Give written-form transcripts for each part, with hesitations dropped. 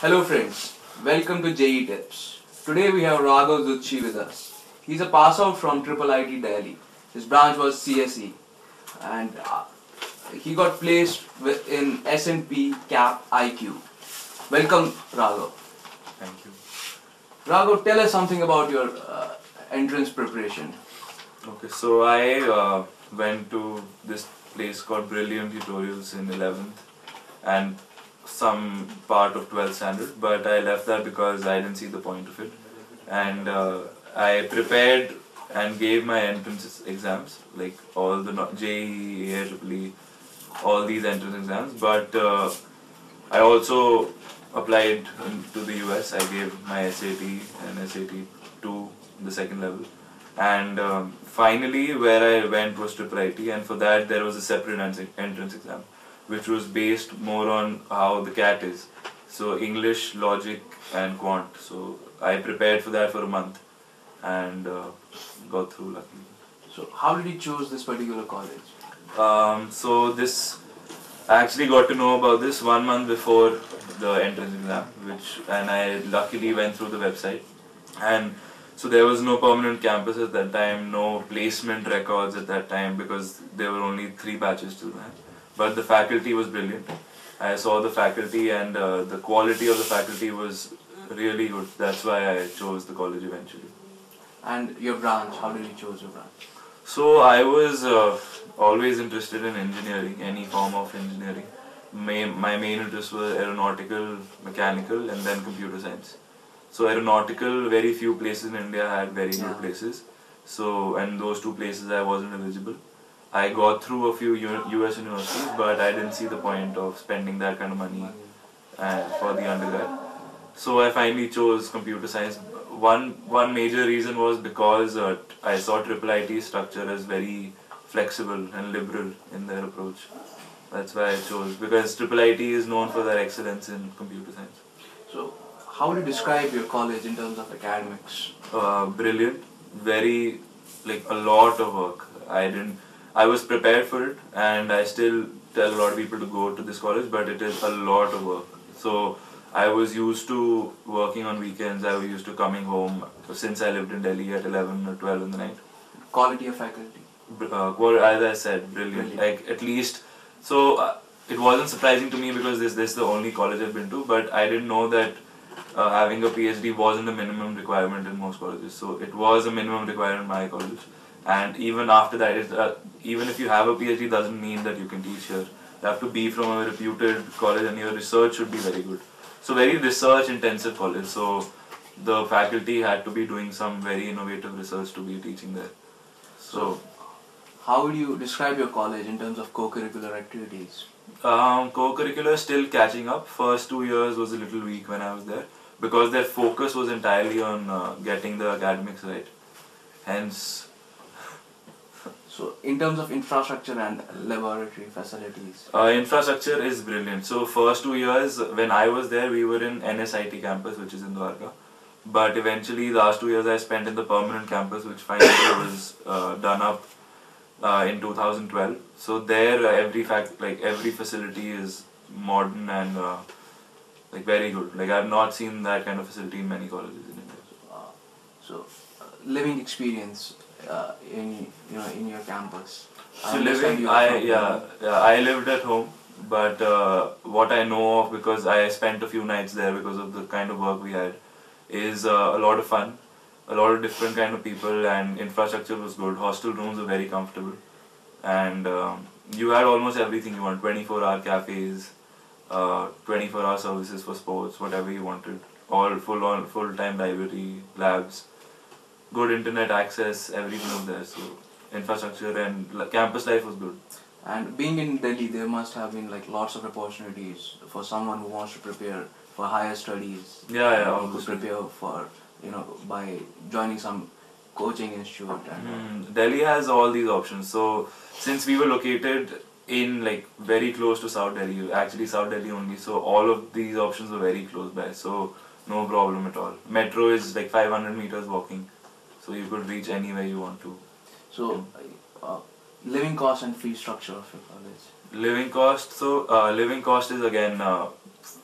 Hello friends, welcome to JEEtips. Today we have Raghav with us. He's a pass out from IIIT Delhi. His branch was CSE and he got placed in S&P Cap IQ. Welcome Raghav. Thank you. Raghav, tell us something about your entrance preparation. Okay, so I went to this place called Brilliant Tutorials in 11th and some part of 12th standard, but I left that because I didn't see the point of it. And I prepared and gave my entrance exams, like all the JEE, IIIE, all these entrance exams, but I also applied to the US. I gave my SAT and SAT 2, the second level. And finally where I went was IIIT, and for that there was a separate entrance exam which was based more on how the CAT is. So English, logic and quant. So I prepared for that for a month and got through luckily. So how did you choose this particular college? So this, I actually got to know about this 1 month before the entrance exam, and I luckily went through the website. And so there was no permanent campus at that time, no placement records at that time because there were only 3 batches till then. But the faculty was brilliant. I saw the faculty and the quality of the faculty was really good. That's why I chose the college eventually. And your branch, how did you choose your branch? So I was always interested in engineering, any form of engineering. My main interest was aeronautical, mechanical and then computer science. So aeronautical, very few places in India had very good places. So, and those 2 places I wasn't eligible. I got through a few US universities, but I didn't see the point of spending that kind of money for the undergrad. So I finally chose computer science. One major reason was because I saw IIIT structure as very flexible and liberal in their approach. That's why I chose, because IIIT is known for their excellence in computer science. So how would you describe your college in terms of academics? Brilliant, very, like a lot of work. I was prepared for it, and I still tell a lot of people to go to this college, but it is a lot of work. So I was used to working on weekends, I was used to coming home since I lived in Delhi at 11 or 12 in the night. Quality of faculty? As I said, brilliant. Like at least, so it wasn't surprising to me because this is the only college I've been to, but I didn't know that having a PhD wasn't a minimum requirement in most colleges. So it was a minimum requirement in my college. And even after that, even if you have a PhD doesn't mean that you can teach here. You have to be from a reputed college and your research should be very good. So very research intensive college. So the faculty had to be doing some very innovative research to be teaching there. So how would you describe your college in terms of co-curricular activities? Co-curricular still catching up. First 2 years was a little weak when I was there because their focus was entirely on getting the academics right. Hence. So in terms of infrastructure and laboratory facilities? Infrastructure is brilliant. So first 2 years when I was there, we were in IIIT campus, which is in Dwarka. But eventually the last 2 years I spent in the permanent campus, which finally was done up in 2012. So there every facility is modern and like very good. Like I've not seen that kind of facility in many colleges in India. So living experience in your campus. So I lived at home, but what I know of, because I spent a few nights there because of the kind of work we had, is a lot of fun, a lot of different kind of people, and infrastructure was good. Hostel rooms were very comfortable, and you had almost everything you want: 24-hour cafes, 24-hour services for sports, whatever you wanted. All full-time library, labs. Good internet access, everything was there. So infrastructure and campus life was good. And being in Delhi, there must have been like lots of opportunities for someone who wants to prepare for higher studies. To prepare for by joining some coaching institute. And Delhi has all these options. So since we were located in like very close to South Delhi, actually South Delhi only, so all of these options were very close by. So no problem at all. Metro is like 500 meters walking. So you could reach anywhere you want to. So, living cost and fee structure of your college? Living cost, so living cost is again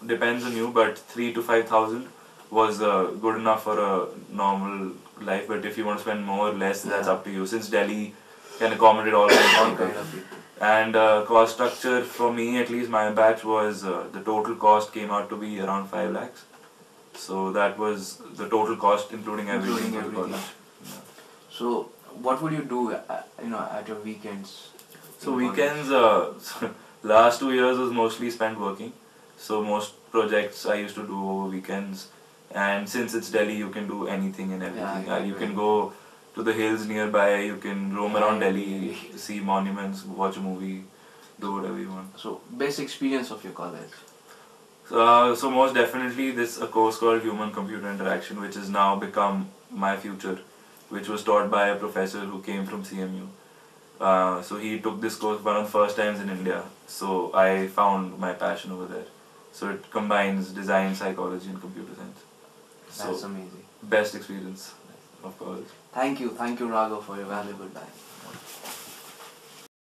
depends on you, but 3 to 5,000 was good enough for a normal life. But if you want to spend more or less, that's up to you. Since Delhi can accommodate all kinds of people. And cost structure for me, at least my batch, was the total cost came out to be around 5 lakhs. So that was the total cost, including everything. Yeah. So what would you do, at your weekends? So weekends, last 2 years was mostly spent working. So most projects I used to do over weekends. And since it's Delhi, you can do anything and everything. You can go to the hills nearby, you can roam around Delhi, see monuments, watch a movie, do whatever you want. So best experience of your college? So most definitely this a course called Human Computer Interaction, which has now become my future, which was taught by a professor who came from CMU. So he took this course one of the first times in India. So I found my passion over there. So it combines design, psychology and computer science. That's amazing. Best experience of college. Thank you Raghav, for your valuable time.